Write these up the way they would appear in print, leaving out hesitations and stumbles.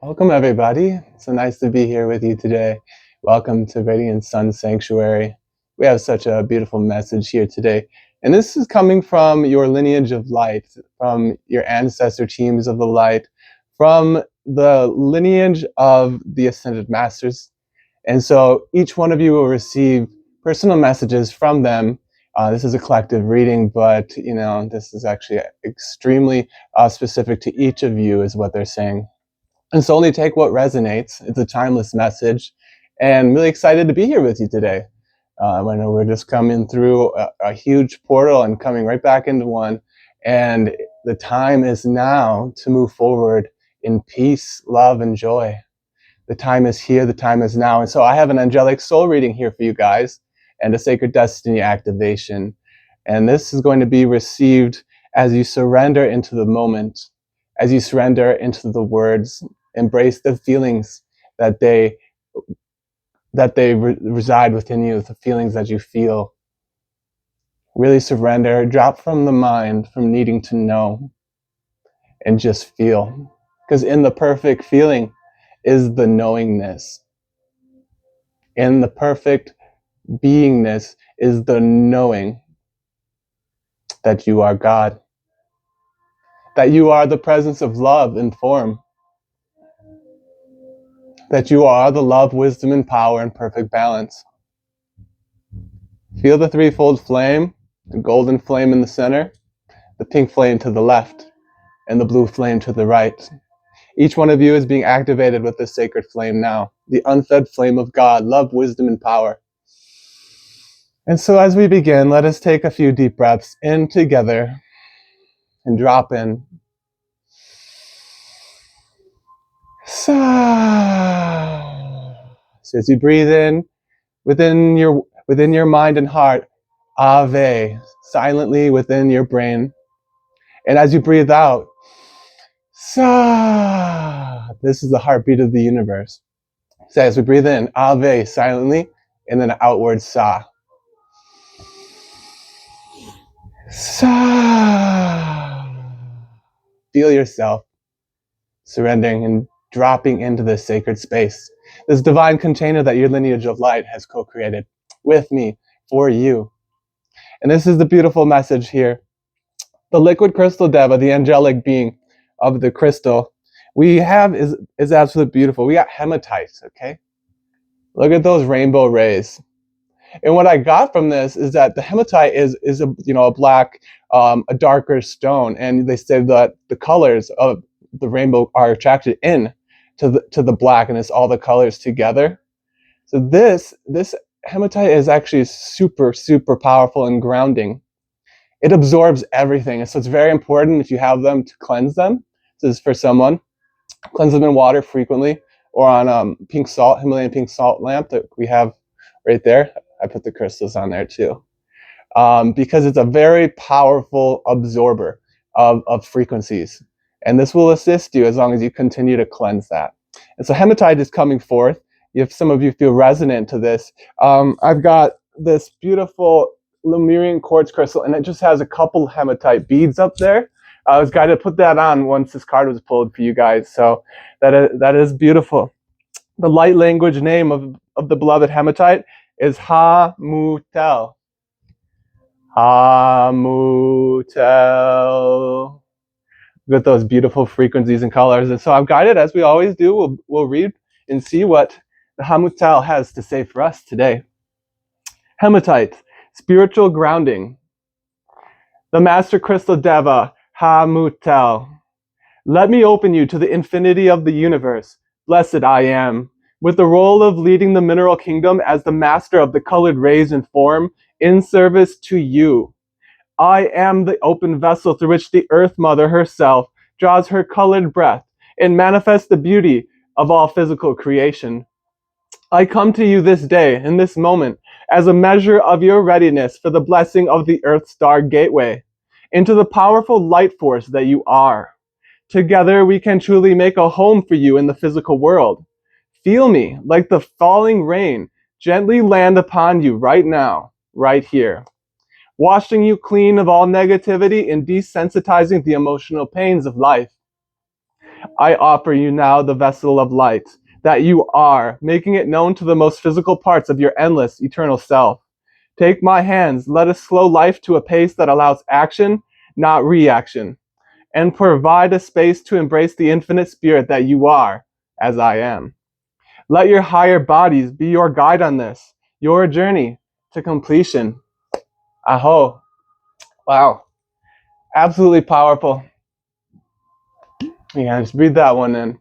Welcome, everybody. It's so nice to be here with you today. Welcome to Radiant Sun Sanctuary. We have such a beautiful message here today. And this is coming from your lineage of light, from your ancestor teams of the light, from the lineage of the Ascended Masters. And so each one of you will receive personal messages from them. This is a collective reading, but this is actually extremely specific to each of you, is what they're saying. And so only take what resonates. It's a timeless message. And I'm really excited to be here with you today. I know we're just coming through a huge portal and coming right back into one. And the time is now to move forward in peace, love, and joy. The time is here, the time is now. And so I have an angelic soul reading here for you guys and a sacred destiny activation. And this is going to be received as you surrender into the moment, as you surrender into the words. Embrace the feelings that they reside within you, the feelings that you feel. Really surrender, drop from the mind, from needing to know, and just feel. Because in the perfect feeling is the knowingness. In the perfect beingness is the knowing that you are God, that you are the presence of love in form, that you are the love, wisdom, and power in perfect balance. Feel the threefold flame, the golden flame in the center, the pink flame to the left, and the blue flame to the right. Each one of you is being activated with this sacred flame now, the unfed flame of God, love, wisdom, and power. And so as we begin, let us take a few deep breaths in together and drop in. So as you breathe in, within your mind and heart, Ave, silently within your brain. And as you breathe out, Sa, this is the heartbeat of the universe. So as we breathe in, Ave, silently, and then outward, Sa. Sa. Feel yourself surrendering and dropping into this sacred space, this divine container that your lineage of light has co-created with me, for you. And this is the beautiful message here. The liquid crystal Deva, the angelic being of the crystal, we have is absolutely beautiful. We got hematite, okay? Look at those rainbow rays. And what I got from this is that the hematite is a black, a darker stone, and they say that the colors of the rainbow are attracted in to the black, and it's all the colors together. So this hematite is actually super, super powerful and grounding. It absorbs everything, and so it's very important if you have them to cleanse them. This is for someone. Cleanse them in water frequently, or on pink salt, Himalayan pink salt lamp that we have right there. I put the crystals on there too, because it's a very powerful absorber of frequencies. And this will assist you as long as you continue to cleanse that. And so hematite is coming forth. If some of you feel resonant to this, I've got this beautiful Lemurian quartz crystal, and it just has a couple hematite beads up there. I was guided to put that on once this card was pulled for you guys. So that is beautiful. The light language name of the beloved hematite is Ha-Mu-Tel. Ha-Mu-Tel. With those beautiful frequencies and colors. And so I'm guided, as we always do, we'll read and see what the Ha-Mu-Tel has to say for us today. Hematite, spiritual grounding. The Master Crystal Deva, Ha-Mu-Tel. Let me open you to the infinity of the universe. Blessed I am. With the role of leading the mineral kingdom as the master of the colored rays and form, in service to you. I am the open vessel through which the Earth Mother herself draws her colored breath and manifests the beauty of all physical creation. I come to you this day, in this moment, as a measure of your readiness for the blessing of the Earth Star Gateway, into the powerful light force that you are. Together we can truly make a home for you in the physical world. Feel me, like the falling rain, gently land upon you right now, right here, washing you clean of all negativity and desensitizing the emotional pains of life. I offer you now the vessel of light that you are, making it known to the most physical parts of your endless, eternal self. Take my hands, let us slow life to a pace that allows action, not reaction, and provide a space to embrace the infinite spirit that you are, as I am. Let your higher bodies be your guide on this, your journey to completion. Aho. Wow. Absolutely powerful. Yeah, just breathe that one in.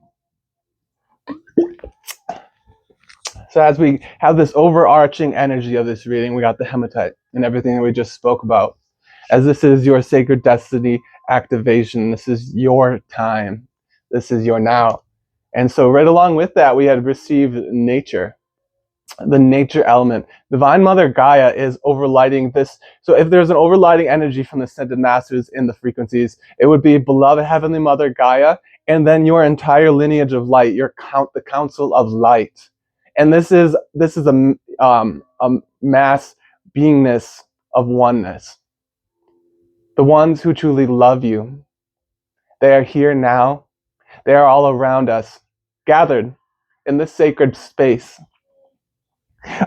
So as we have this overarching energy of this reading, we got the hematite and everything that we just spoke about. As this is your sacred destiny activation, this is your time. This is your now. And so right along with that, we had received nature, the nature element. Divine Mother Gaia is overlighting this. So if there's an overlighting energy from the Ascended Masters in the frequencies, it would be beloved Heavenly Mother Gaia, and then your entire lineage of light, the Council of Light. And this is a mass beingness of oneness. The ones who truly love you, they are here now. They are all around us, gathered in this sacred space.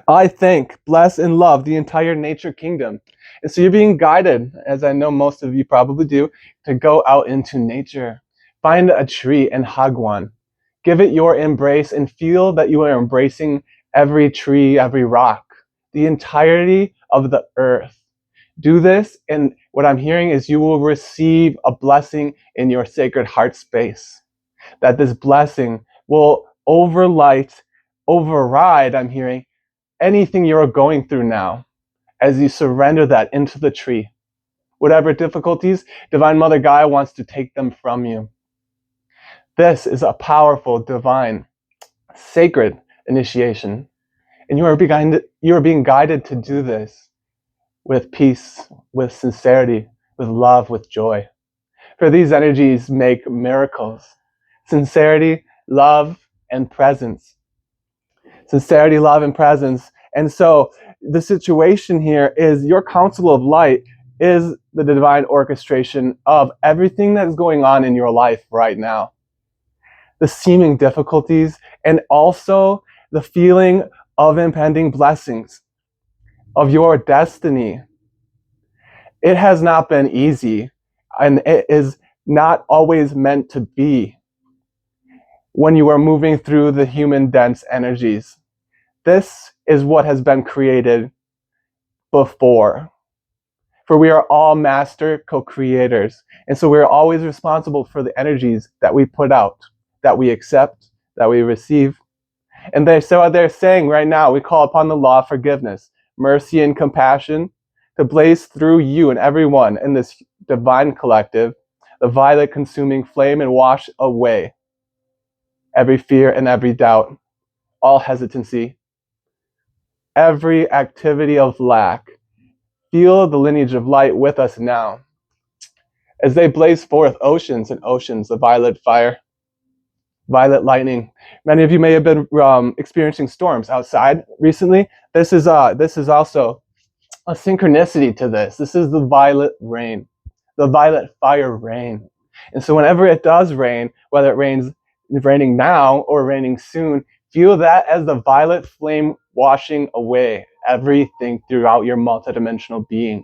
I thank, bless, and love the entire nature kingdom. And so you're being guided, as I know most of you probably do, to go out into nature. Find a tree and hug one. Give it your embrace and feel that you are embracing every tree, every rock, the entirety of the earth. Do this, and what I'm hearing is you will receive a blessing in your sacred heart space. That this blessing will override, I'm hearing, anything you're going through now as you surrender that into the tree. Whatever difficulties, Divine Mother Gaia wants to take them from you. This is a powerful, divine, sacred initiation. And you are being guided to do this with peace, with sincerity, with love, with joy. For these energies make miracles. Sincerity, love, and presence. Sincerity, love, and presence. And so the situation here is your council of light is the divine orchestration of everything that is going on in your life right now. The seeming difficulties and also the feeling of impending blessings, of your destiny. It has not been easy, and it is not always meant to be when you are moving through the human dense energies. This is what has been created before. For we are all master co-creators. And so we are always responsible for the energies that we put out, that we accept, that we receive. And so they're saying right now, we call upon the law of forgiveness, mercy, and compassion to blaze through you and everyone in this divine collective, the violet consuming flame, and wash away every fear and every doubt, all hesitancy, every activity of lack. Feel the lineage of light with us now as they blaze forth oceans and oceans of violet fire, violet lightning. Many of you may have been experiencing storms outside recently. This is also a synchronicity to this. This is the violet rain, the violet fire rain. And so whenever it does rain, whether it raining now or raining soon, feel that as the violet flame washing away everything throughout your multidimensional being.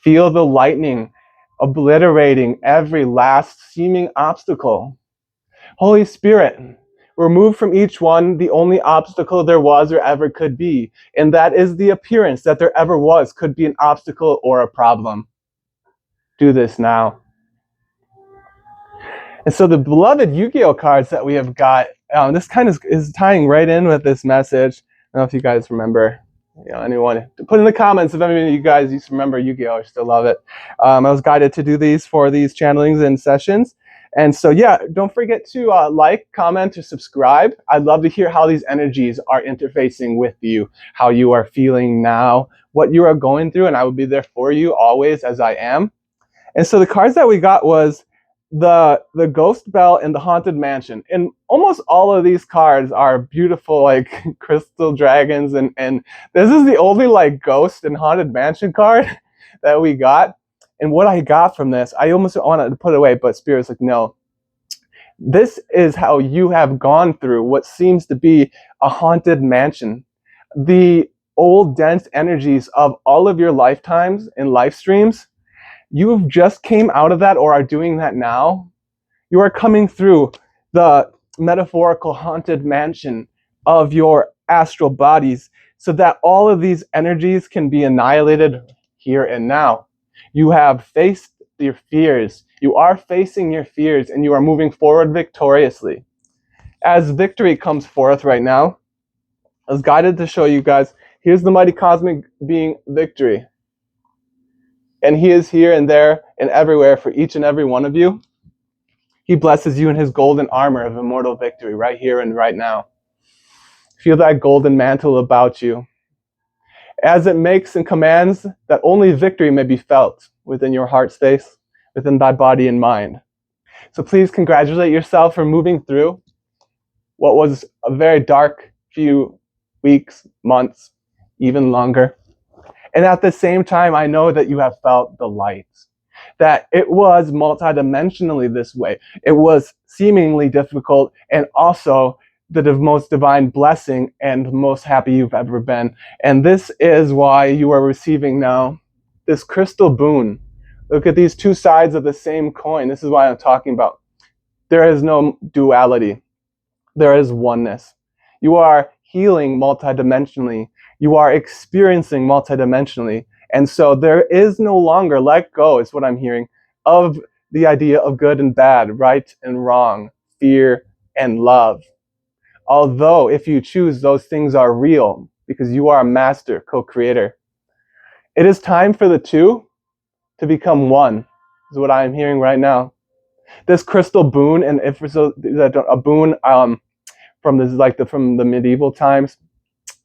Feel the lightning obliterating every last seeming obstacle. Holy Spirit, remove from each one the only obstacle there was or ever could be, and that is the appearance that there ever was could be an obstacle or a problem. Do this now. And so the beloved Yu-Gi-Oh cards that we have got, this kind of is tying right in with this message. I don't know if you guys remember, anyone, put in the comments if any of you guys used to remember Yu-Gi-Oh or still love it. I was guided to do these for these channelings and sessions. And so, yeah, don't forget to like, comment, or subscribe. I'd love to hear how these energies are interfacing with you, how you are feeling now, what you are going through, and I will be there for you always as I am. And so the cards that we got was the Ghost Bell and the Haunted Mansion. And almost all of these cards are beautiful, like crystal dragons. And this is the only like Ghost and Haunted Mansion card that we got. And what I got from this, I almost wanted to put it away, but Spirit's like, no. This is how you have gone through what seems to be a haunted mansion. The old dense energies of all of your lifetimes and life streams, you have just came out of that or are doing that now. You are coming through the metaphorical haunted mansion of your astral bodies so that all of these energies can be annihilated here and now. You have faced your fears. You are facing your fears and you are moving forward victoriously. As victory comes forth right now, I was guided to show you guys, here's the mighty cosmic being Victory. And he is here and there and everywhere for each and every one of you. He blesses you in his golden armor of immortal victory right here and right now. Feel that golden mantle about you as it makes and commands that only victory may be felt within your heart space, within thy body and mind. So please congratulate yourself for moving through what was a very dark few weeks, months, even longer. And at the same time, I know that you have felt the light, that it was multidimensionally this way. It was seemingly difficult and also the most divine blessing and most happy you've ever been. And this is why you are receiving now this crystal boon. Look at these two sides of the same coin. This is why I'm talking about. There is no duality. There is oneness. You are healing multidimensionally. You are experiencing multidimensionally. And so there is no longer, let go is what I'm hearing, of the idea of good and bad, right and wrong, fear and love. Although if you choose, those things are real because you are a master co-creator. It is time for the two to become one, is what I'm hearing right now. This crystal boon, and if so, a boon from this, like from the medieval times,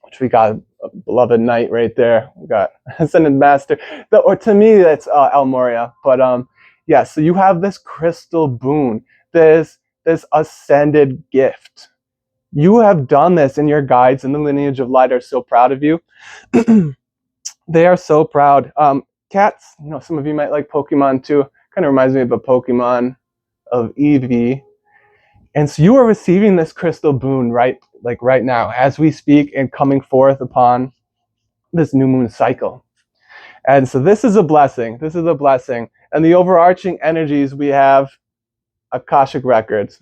which we got a beloved knight right there. We got ascended master. Or to me, that's El Moria. But yeah, so you have this crystal boon, this ascended gift. You have done this, and your guides in the lineage of light are so proud of you. They are so proud. Cats, you know, some of you might like Pokemon too. Kind of reminds me of a Pokemon of Eevee. And so you are receiving this crystal boon right now as we speak and coming forth upon this new moon cycle. And so this is a blessing. This is a blessing. And the overarching energies, we have Akashic records.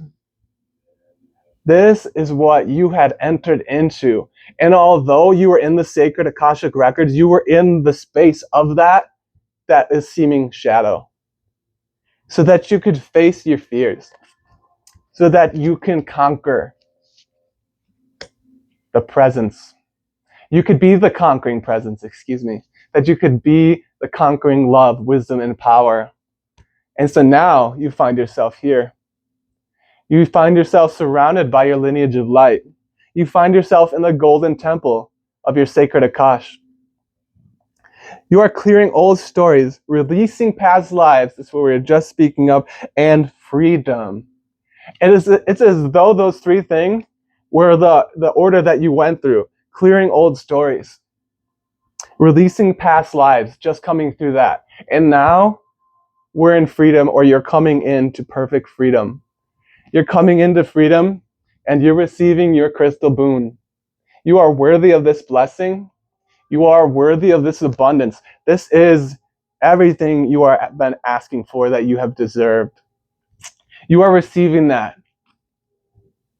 This is what you had entered into. And although you were in the sacred Akashic records, you were in the space of that is seeming shadow. So that you could face your fears. So that you can conquer the presence. You could be the conquering presence, that you could be the conquering love, wisdom, and power. And so now you find yourself here. You find yourself surrounded by your lineage of light. You find yourself in the golden temple of your sacred Akash. You are clearing old stories, releasing past lives, that's what we were just speaking of, and freedom. It's as though those three things were the order that you went through. Clearing old stories, releasing past lives, just coming through that. And now we're in freedom, or you're coming into perfect freedom. You're coming into freedom and you're receiving your crystal boon. You are worthy of this blessing. You are worthy of this abundance. This is everything you are been asking for that you have deserved. You are receiving that.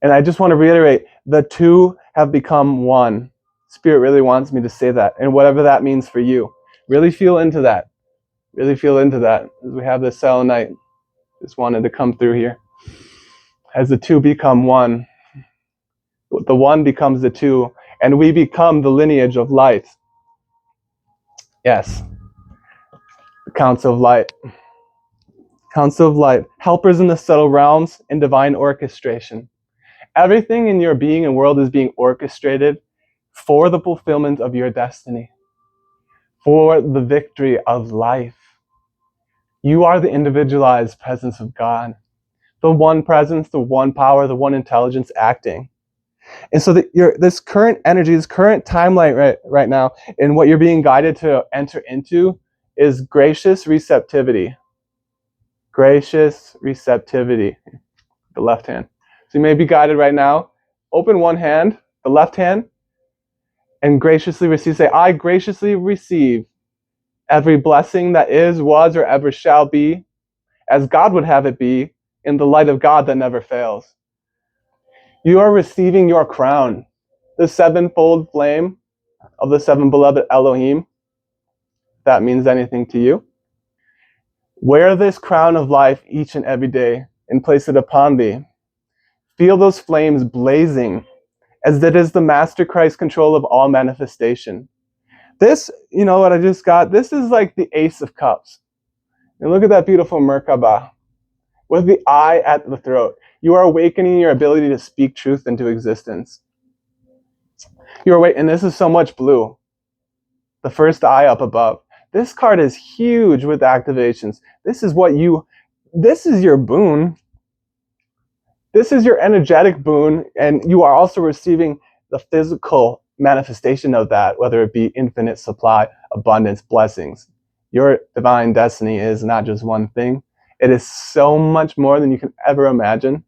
And I just want to reiterate, the two have become one. Spirit really wants me to say that. And whatever that means for you, really feel into that. Really feel into that. As we have this selenite, just wanted to come through here. As the two become one, the one becomes the two, and we become the lineage of light. Yes. The Council of Light. Council of Light. Helpers in the subtle realms and divine orchestration. Everything in your being and world is being orchestrated for the fulfillment of your destiny, for the victory of life. You are the individualized presence of God, the one presence, the one power, the one intelligence acting. And so this current energy, this current timeline right now, and what you're being guided to enter into is gracious receptivity. Gracious receptivity. the left hand. So you may be guided right now. Open one hand, the left hand, and graciously receive. Say, I graciously receive every blessing that is, was, or ever shall be, as God would have it be, in the light of God that never fails. You are receiving your crown, the sevenfold flame of the seven beloved Elohim, if that means anything to you. Wear this crown of life each and every day and place it upon thee. Feel those flames blazing as it is the Master Christ control of all manifestation. This, you know what I just got? This is like the Ace of Cups. And look at that beautiful Merkaba with the eye at the throat. You are awakening your ability to speak truth into existence. You are awakening, and this is so much blue. The first eye up above. This card is huge with activations. This is your boon. This is your energetic boon, and you are also receiving the physical manifestation of that, whether it be infinite supply, abundance, blessings. Your divine destiny is not just one thing. It is so much more than you can ever imagine.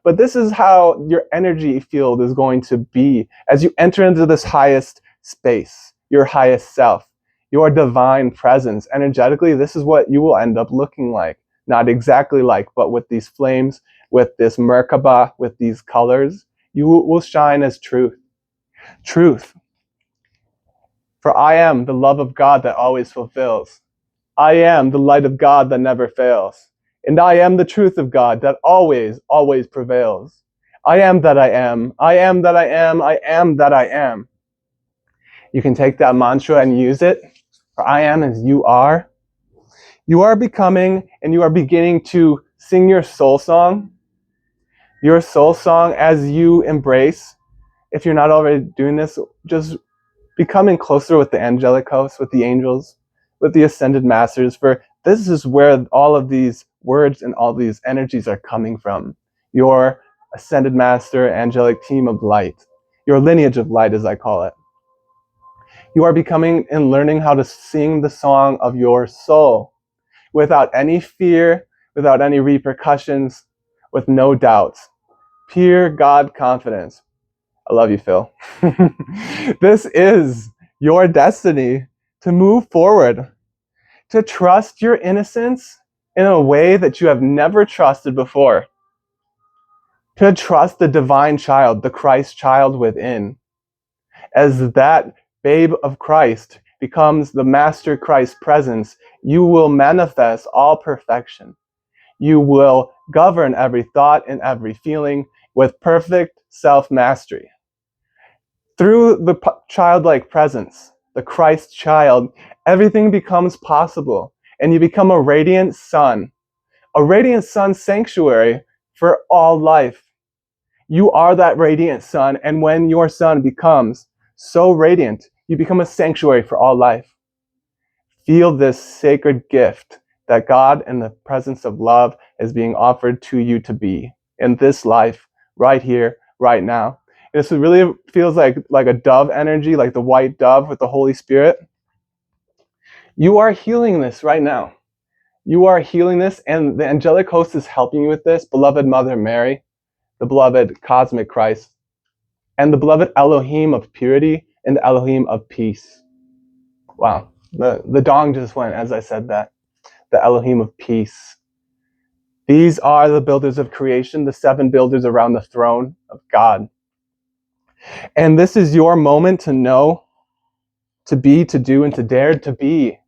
But this is how your energy field is going to be as you enter into this highest space, your highest self, your divine presence. Energetically, this is what you will end up looking like. Not exactly like, but with these flames, with this Merkaba, with these colors, you will shine as truth. Truth. For I am the love of God that always fulfills. I am the light of God that never fails. And I am the truth of God that always, always prevails. I am that I am. I am that I am. I am that I am. You can take that mantra and use it. For I am as you are. You are becoming and you are beginning to sing your soul song. Your soul song as you embrace. If you're not already doing this, just becoming closer with the angelic hosts, with the angels, with the ascended masters, for this is where all of these words and all these energies are coming from. Your ascended master, angelic team of light, your lineage of light, as I call it. You are becoming and learning how to sing the song of your soul without any fear, without any repercussions, with no doubts. Pure God confidence. I love you, Phil. This is your destiny to move forward, to trust your innocence in a way that you have never trusted before, to trust the divine child, the Christ child within. As that babe of Christ becomes the Master Christ presence, you will manifest all perfection. You will govern every thought and every feeling with perfect self-mastery. Through the childlike presence, the Christ child, everything becomes possible, and you become a radiant sun sanctuary for all life. You are that radiant sun, and when your sun becomes so radiant, you become a sanctuary for all life. Feel this sacred gift that God and the presence of love is being offered to you to be in this life, right here, right now. This really feels like a dove energy, like the white dove with the Holy Spirit. You are healing this right now. You are healing this, and the angelic host is helping you with this. Beloved Mother Mary, the beloved cosmic Christ, and the beloved Elohim of purity and the Elohim of peace. Wow, the dong just went as I said that. The Elohim of peace. These are the builders of creation, the seven builders around the throne of God. And this is your moment to know, to be, to do, and to dare to be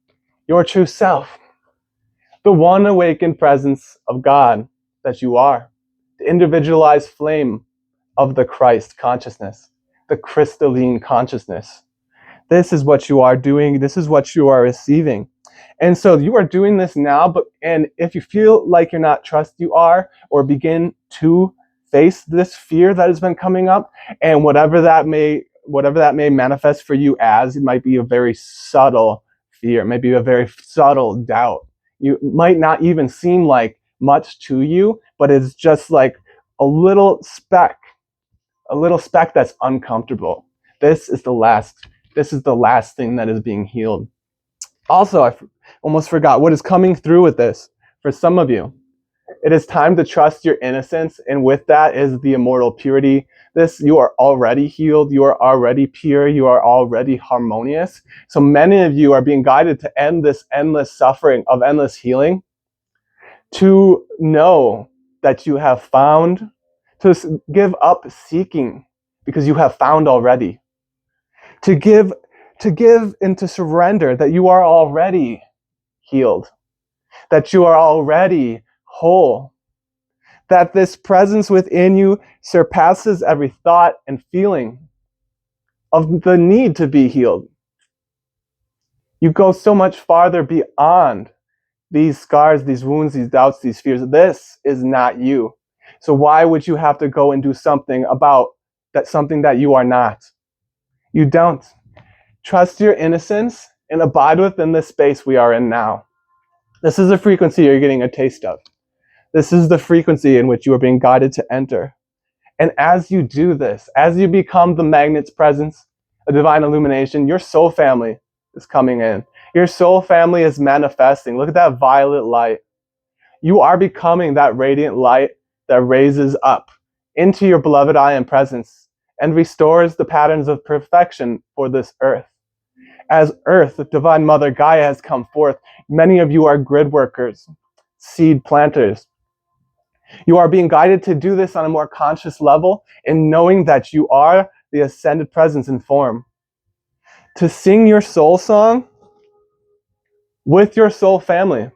your true self. The one awakened presence of God that you are. The individualized flame of the Christ consciousness. The crystalline consciousness. This is what you are doing. This is what you are receiving. And so you are doing this now, and if you feel like you're not trust you are, or begin to face this fear that has been coming up, and whatever that may manifest for you as, it might be a very subtle fear, maybe a very subtle doubt. You might not even seem like much to you, but it's just like a little speck that's uncomfortable. This is the last thing that is being healed. Also, I almost forgot what is coming through with this for some of you. It is time to trust your innocence, and with that is the immortal purity. You are already healed, you are already pure, you are already harmonious. So many of you are being guided to end this endless suffering of endless healing, to know that you have found, to give up seeking because you have found already, to give and to surrender that you are already healed, that you are already whole, that this presence within you surpasses every thought and feeling of the need to be healed. You go so much farther beyond these scars, these wounds, these doubts, these fears. This is not you. So why would you have to go and do something about that, something that you are not? You don't. Trust your innocence and abide within the space we are in now. This is the frequency you're getting a taste of. This is the frequency in which you are being guided to enter. And as you do this, as you become the magnet's presence, a divine illumination, your soul family is coming in. Your soul family is manifesting. Look at that violet light. You are becoming that radiant light that raises up into your beloved I am presence and restores the patterns of perfection for this earth. As earth, the divine mother Gaia has come forth, many of you are grid workers, seed planters. You are being guided to do this on a more conscious level in knowing that you are the ascended presence in form. To sing your soul song with your soul family.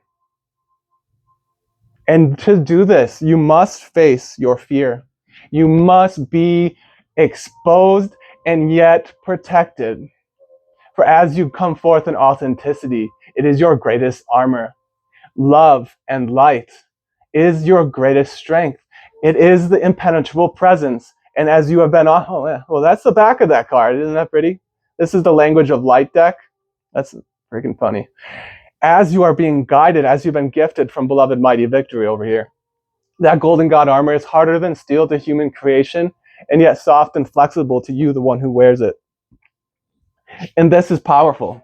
And to do this, you must face your fear. You must be exposed and yet protected. For as you come forth in authenticity, it is your greatest armor. Love and light is your greatest strength. It is the impenetrable presence. And as you have been well, that's the back of that card. Isn't that pretty? This is the language of light deck. That's freaking funny. As you are being guided, as you've been gifted from beloved mighty victory over here, that golden god armor is harder than steel to human creation, and yet soft and flexible to you, the one who wears it. And this is powerful.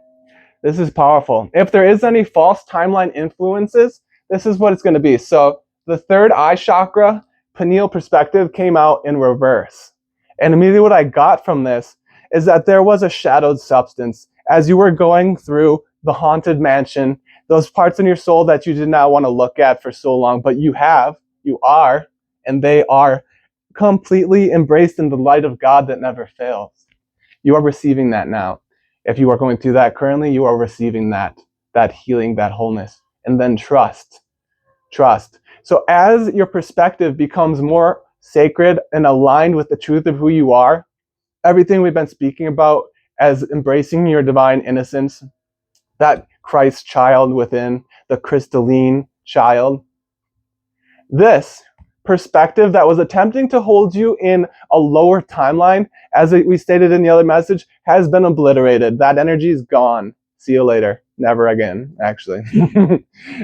This is powerful. If there is any false timeline influences, this is what it's going to be. So the third eye chakra, pineal perspective, came out in reverse. And immediately what I got from this is that there was a shadowed substance as you were going through the haunted mansion, those parts in your soul that you did not want to look at for so long, but you are, and they are completely embraced in the light of God that never fails. You are receiving that now. If you are going through that currently, you are receiving that healing, that wholeness. And then trust. So as your perspective becomes more sacred and aligned with the truth of who you are, everything we've been speaking about as embracing your divine innocence, that Christ child within, the crystalline child, this perspective that was attempting to hold you in a lower timeline, as we stated in the other message, has been obliterated. That energy is gone. See you later. Never again, actually.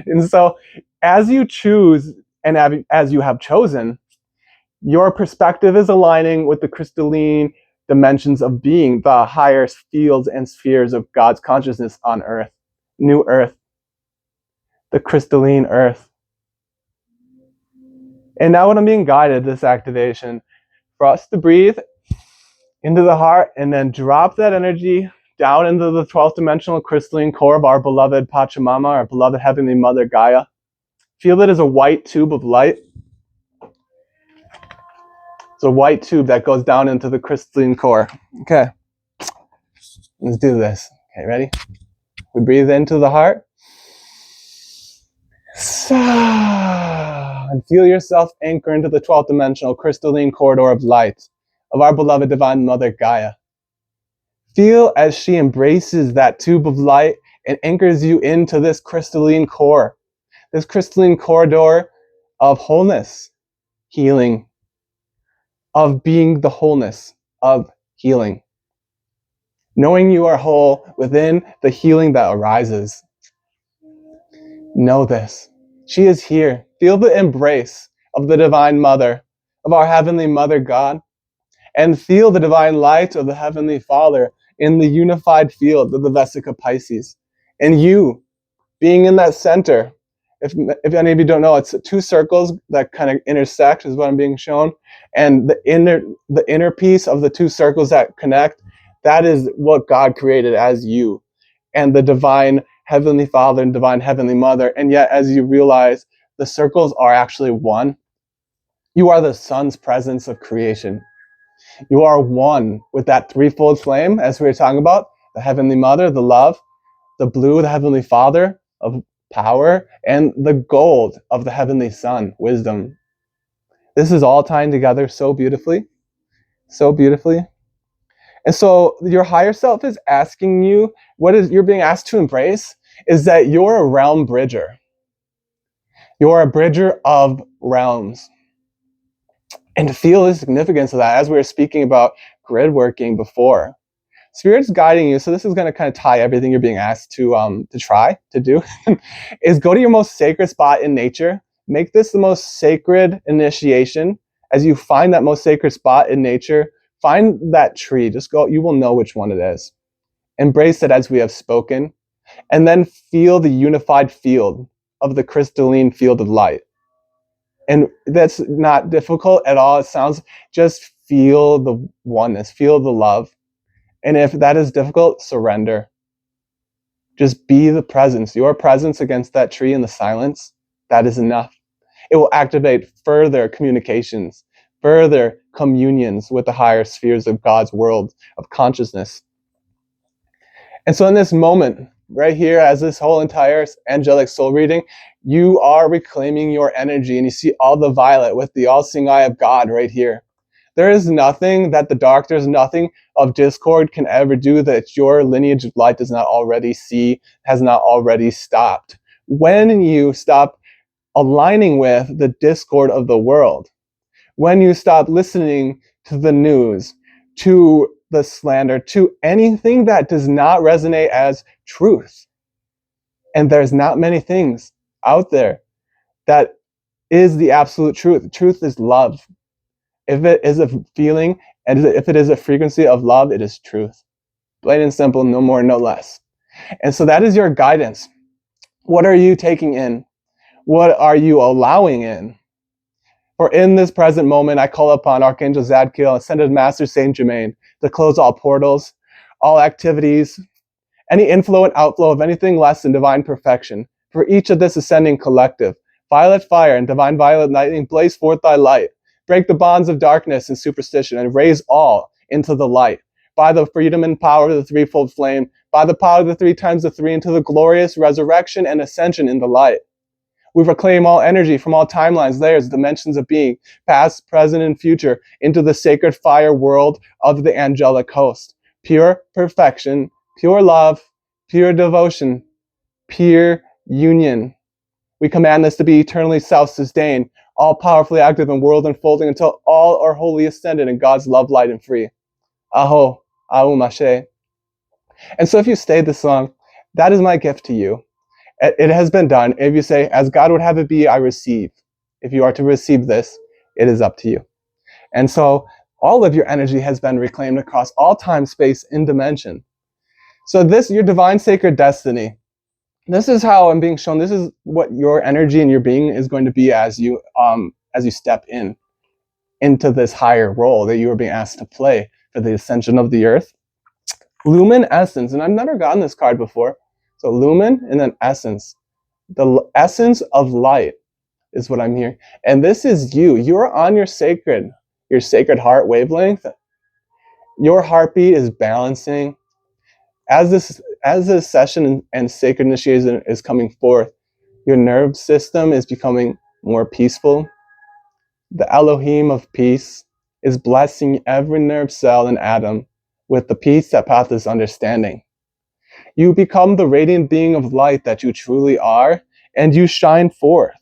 And so as you choose and as you have chosen, your perspective is aligning with the crystalline dimensions of being, the higher fields and spheres of God's consciousness on earth. New earth. The crystalline earth. And now when I'm being guided, this activation, for us to breathe into the heart and then drop that energy down into the 12th dimensional crystalline core of our beloved Pachamama, our beloved Heavenly Mother Gaia. Feel it as a white tube of light. It's a white tube that goes down into the crystalline core. Okay, let's do this. Okay, ready? We breathe into the heart. And feel yourself anchor into the 12th dimensional crystalline corridor of light of our beloved Divine Mother Gaia. Feel as she embraces that tube of light and anchors you into this crystalline core, this crystalline corridor of wholeness, healing, of being the wholeness of healing. Knowing you are whole within the healing that arises. Know this. She is here. Feel the embrace of the Divine Mother, of our Heavenly Mother God, and feel the divine light of the Heavenly Father in the unified field of the Vesica Pisces. And you, being in that center, if any of you don't know, it's two circles that kind of intersect is what I'm being shown. And the inner piece of the two circles that connect, that is what God created as you and the divine Heavenly Father and divine Heavenly Mother. And yet, as you realize, the circles are actually one. You are the Son's presence of creation. You are one with that threefold flame, as we were talking about, the Heavenly Mother, the love, the blue, the Heavenly Father of power, and the gold of the Heavenly Son, wisdom. This is all tying together so beautifully, so beautifully. And so your higher self is asking you, what is you're being asked to embrace is that you're a realm bridger. You're a bridger of realms. And to feel the significance of that, as we were speaking about grid working before, Spirit's guiding you. So this is going to kind of tie everything you're being asked to try to do. Is go to your most sacred spot in nature. Make this the most sacred initiation. As you find that most sacred spot in nature, find that tree. Just go. You will know which one it is. Embrace it as we have spoken, and then feel the unified field of the crystalline field of light. And that's not difficult at all. It sounds, just feel the oneness, feel the love. And if that is difficult, surrender. Just be the presence, your presence against that tree in the silence. That is enough. It will activate further communications, further communions with the higher spheres of God's world of consciousness. And so in this moment, right here, as this whole entire angelic soul reading, you are reclaiming your energy, and you see all the violet with the all-seeing eye of God right here. There is nothing that the dark, there's nothing of discord can ever do that your lineage of light does not already see, has not already stopped. When you stop aligning with the discord of the world, when you stop listening to the news, to the slander, to anything that does not resonate as truth, and there's not many things out there that is the absolute truth. Truth is love. If it is a feeling, and if it is a frequency of love, it is truth. Plain and simple, no more, no less. And so that is your guidance. What are you taking in? What are you allowing in? For in this present moment, I call upon Archangel Zadkiel, Ascended Master Saint Germain, to close all portals, all activities, any inflow and outflow of anything less than divine perfection. For each of this ascending collective, violet fire and divine violet lightning, blaze forth thy light. Break the bonds of darkness and superstition, and raise all into the light. By the freedom and power of the threefold flame, by the power of the 3 times the 3, into the glorious resurrection and ascension in the light. We reclaim all energy from all timelines, layers, dimensions of being, past, present, and future, into the sacred fire world of the angelic host. Pure perfection, pure love, pure devotion, pure union. We command this to be eternally self-sustained, all powerfully active and world unfolding until all are wholly ascended in God's love, light, and free. Aho, Aum Ashe. And so if you stayed this long, that is my gift to you. It has been done. If you say, as God would have it be, I receive. If you are to receive this, it is up to you. And so all of your energy has been reclaimed across all time, space, and dimension. So this, your divine sacred destiny, this is how I'm being shown. This is what your energy and your being is going to be as you step into this higher role that you are being asked to play for the ascension of the earth. Lumen essence, and I've never gotten this card before. So lumen and then essence. The essence of light is what I'm hearing. And this is you. You're on your sacred heart wavelength. Your heartbeat is balancing. As this session and sacred initiation is coming forth, your nerve system is becoming more peaceful. The Elohim of peace is blessing every nerve cell and atom with the peace that passes understanding. You become the radiant being of light that you truly are, and you shine forth.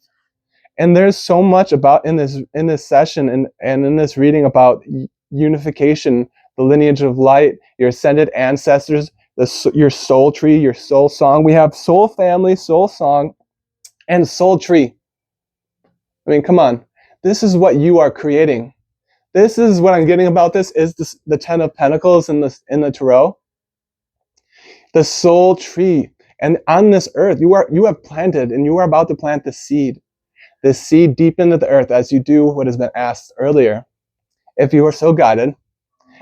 And there's so much about in this session and in this reading about unification, the lineage of light, your ascended ancestors, your soul tree, your soul song. We have soul family, soul song, and soul tree. I mean, come on. This is what you are creating. This is what I'm getting about this is the 10 of Pentacles in the Tarot. The soul tree. And on this earth, you have planted and you are about to plant this seed deep into the earth as you do what has been asked earlier. If you are so guided,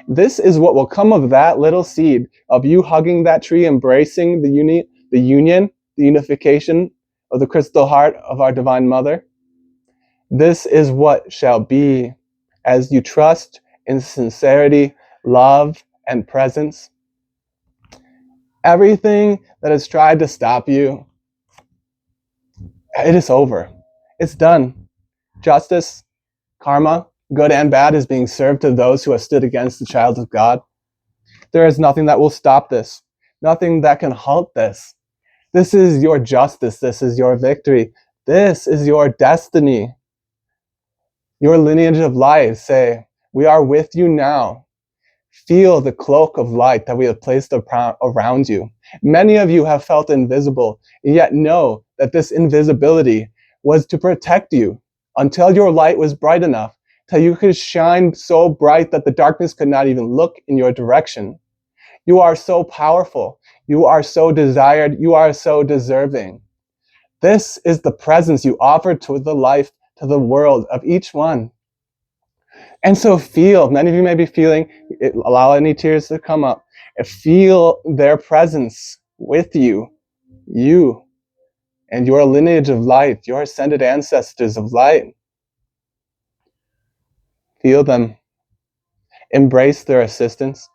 this is what will come of that little seed, of you hugging that tree, embracing the union, the unification of the crystal heart of our Divine Mother. This is what shall be as you trust in sincerity, love, and presence. Everything that has tried to stop you, it is over. It's done. Justice, karma, good and bad, is being served to those who have stood against the child of God. There is nothing that will stop this. Nothing that can halt this. This is your justice. This is your victory. This is your destiny. Your lineage of light say, we are with you now. Feel the cloak of light that we have placed around you. Many of you have felt invisible, yet know that this invisibility was to protect you until your light was bright enough, till you could shine so bright that the darkness could not even look in your direction. You are so powerful. You are so desired. You are so deserving. This is the presence you offer to the life, to the world of each one. And so feel, many of you may be feeling, allow any tears to come up, and feel their presence with you and your lineage of light, your ascended ancestors of light. Feel them. Embrace their assistance.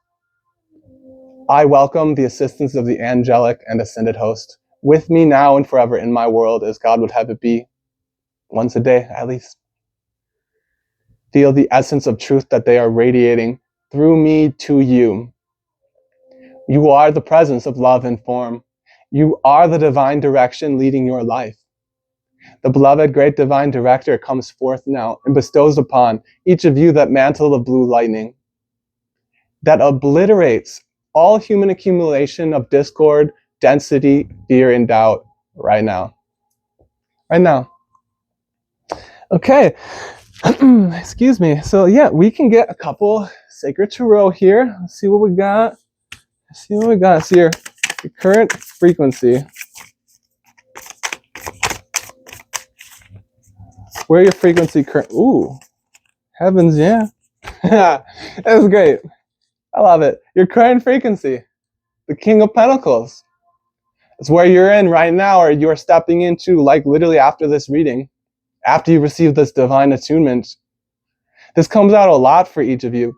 I welcome the assistance of the angelic and ascended host with me now and forever in my world as God would have it be, once a day at least. Feel the essence of truth that they are radiating through me to you. You are the presence of love and form. You are the divine direction leading your life. The beloved great divine director comes forth now and bestows upon each of you that mantle of blue lightning that obliterates all human accumulation of discord, density, fear, and doubt right now. Right now. Okay. Excuse me. So yeah, we can get a couple sacred tarot here. Let's see what we got. See your current frequency. Where your frequency current? Ooh, heavens, yeah. That's great. I love it. Your current frequency, the King of Pentacles. It's where you're in right now, or you're stepping into, like literally after this reading, after you receive this divine attunement. This comes out a lot for each of you.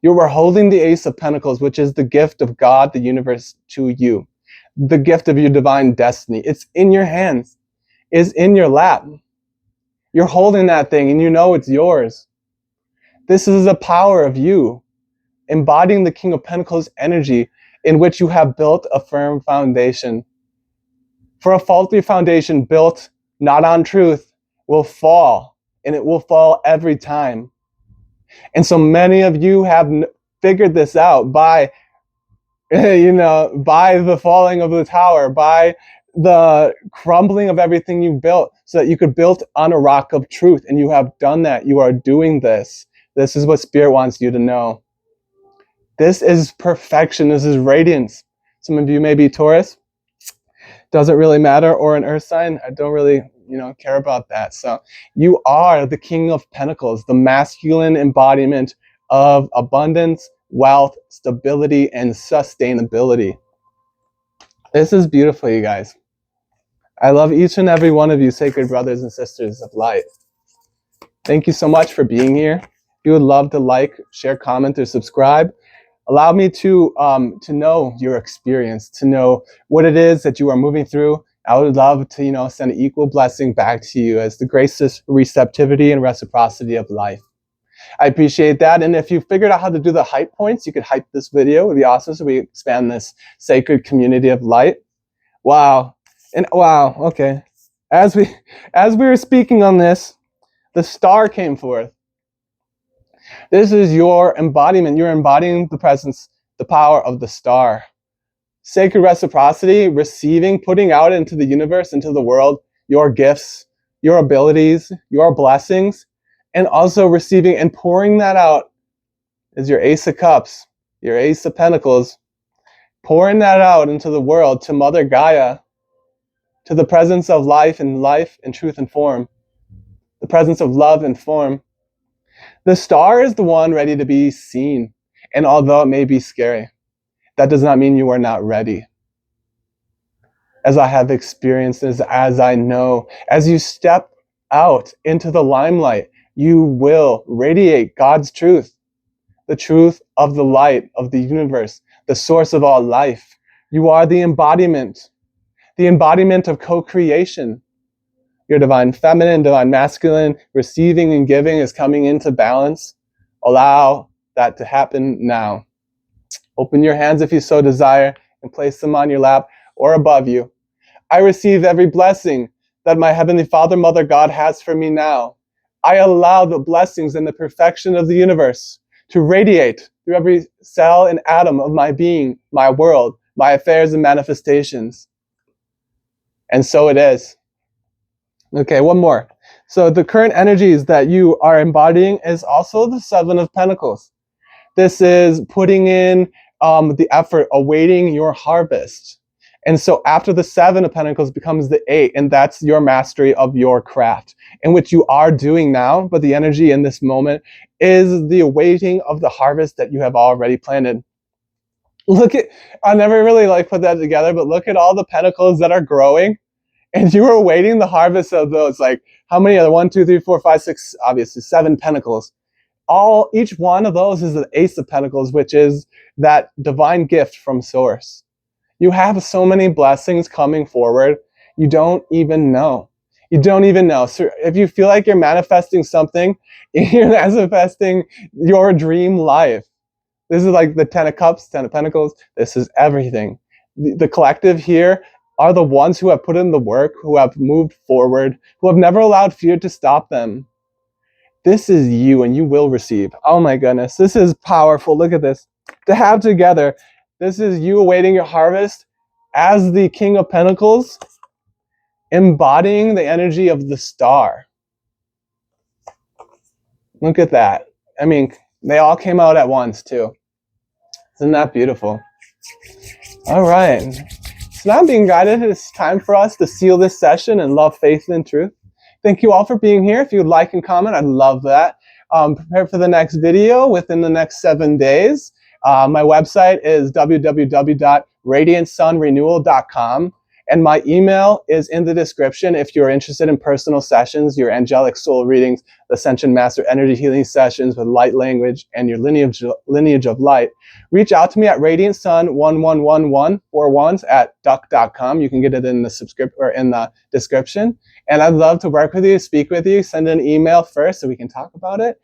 You are holding the Ace of Pentacles, which is the gift of God, the universe, to you. The gift of your divine destiny. It's in your hands. It's in your lap. You're holding that thing and you know it's yours. This is the power of you, embodying the King of Pentacles energy in which you have built a firm foundation. For a faulty foundation built not on truth will fall, and it will fall every time. And so many of you have figured this out by, by the falling of the tower, by the crumbling of everything you built, so that you could build on a rock of truth. And you have done that. You are doing this. This is what Spirit wants you to know. This is perfection. This is radiance. Some of you may be Taurus. Doesn't really matter, or an earth sign. I don't really, care about that. So you are the King of Pentacles, the masculine embodiment of abundance, wealth, stability, and sustainability. This is beautiful, you guys. I love each and every one of you, sacred brothers and sisters of light. Thank you so much for being here. If you would love to like, share, comment, or subscribe, allow me to know your experience, to know what it is that you are moving through. I would love to, send an equal blessing back to you as the gracious receptivity and reciprocity of life. I appreciate that. And if you figured out how to do the hype points, you could hype this video. It would be awesome. So we expand this sacred community of light. Wow. And wow. Okay. As we were speaking on this, the star came forth. This is your embodiment. You're embodying the presence, the power of the star. Sacred reciprocity, receiving, putting out into the universe, into the world, your gifts, your abilities, your blessings, and also receiving and pouring that out is your Ace of Cups, your Ace of Pentacles, pouring that out into the world, to Mother Gaia, to the presence of life and truth and form, the presence of love and form. The star is the one ready to be seen. And although it may be scary, that does not mean you are not ready. As I have experienced, as I know, as you step out into the limelight, you will radiate God's truth, the truth of the light of the universe, the source of all life. You are the embodiment of co-creation. Your divine feminine, divine masculine, receiving and giving is coming into balance. Allow that to happen now. Open your hands if you so desire and place them on your lap or above you. I receive every blessing that my Heavenly Father, Mother God has for me now. I allow the blessings and the perfection of the universe to radiate through every cell and atom of my being, my world, my affairs and manifestations. And so it is. Okay, one more. So the current energies that you are embodying is also the Seven of Pentacles. This is putting in the effort, awaiting your harvest. And so after the Seven of Pentacles becomes the Eight, and that's your mastery of your craft, in which you are doing now, but the energy in this moment is the awaiting of the harvest that you have already planted. Look at, I never really put that together, but look at all the pentacles that are growing. And you were awaiting the harvest of those. How many are there? 1, 2, 3, 4, 5, 6, obviously 7 pentacles. Each one of those is the Ace of Pentacles, which is that divine gift from Source. You have so many blessings coming forward. You don't even know. So if you feel like you're manifesting something, you're manifesting your dream life. This is like the 10 of Cups, 10 of Pentacles. This is everything. The collective here are the ones who have put in the work, who have moved forward, who have never allowed fear to stop them. This is you, and you will receive. Oh my goodness, this is powerful. Look at this. To have together, this is you awaiting your harvest as the King of Pentacles, embodying the energy of the star. Look at that. I mean, they all came out at once too. Isn't that beautiful? All right. So now I'm being guided. It's time for us to seal this session in love, faith, and truth. Thank you all for being here. If you would like and comment, I'd love that. Prepare for the next video within the next 7 days. My website is www.radiantsunrenewal.com. And my email is in the description if you're interested in personal sessions, your angelic soul readings, Ascension Master energy healing sessions with light language, and your lineage of light. Reach out to me at radiantsun111141s@duck.com. You can get it in the description. And I'd love to work with you, speak with you. Send an email first so we can talk about it.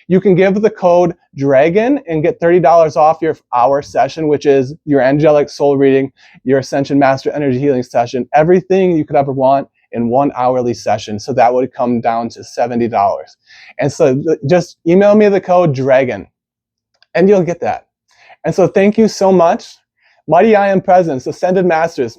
You can give the code DRAGON and get $30 off your hour session, which is your angelic soul reading, your Ascension Master energy healing session, everything you could ever want in one hourly session. So that would come down to $70. And so just email me the code DRAGON and you'll get that. And so thank you so much. Mighty I Am Presence, Ascended Masters,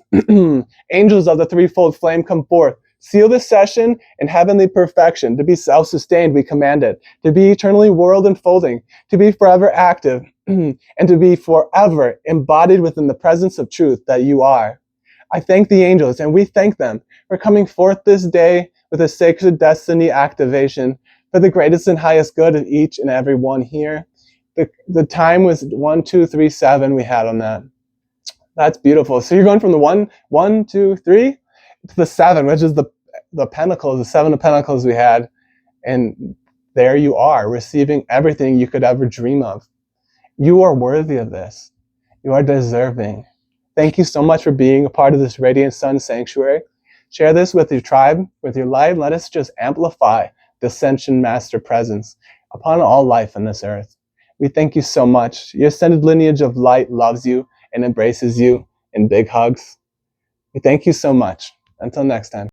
angels of the threefold flame, come forth. Seal this session in heavenly perfection. To be self-sustained, we command it. To be eternally world enfolding. To be forever active. And to be forever embodied within the presence of truth that you are. I thank the angels, and we thank them for coming forth this day with a sacred destiny activation for the greatest and highest good of each and every one here. The time was 1, 2, 3, 7 we had on that. That's beautiful. So you're going from the 1, 2, 3 to the 7, which is the pentacles, the 7 of Pentacles we had. And there you are, receiving everything you could ever dream of. You are worthy of this. You are deserving. Thank you so much for being a part of this Radiant Sun Sanctuary. Share this with your tribe, with your light. Let us just amplify the Ascension Master presence upon all life on this earth. We thank you so much. Your ascended lineage of light loves you and embraces you in big hugs. We thank you so much. Until next time.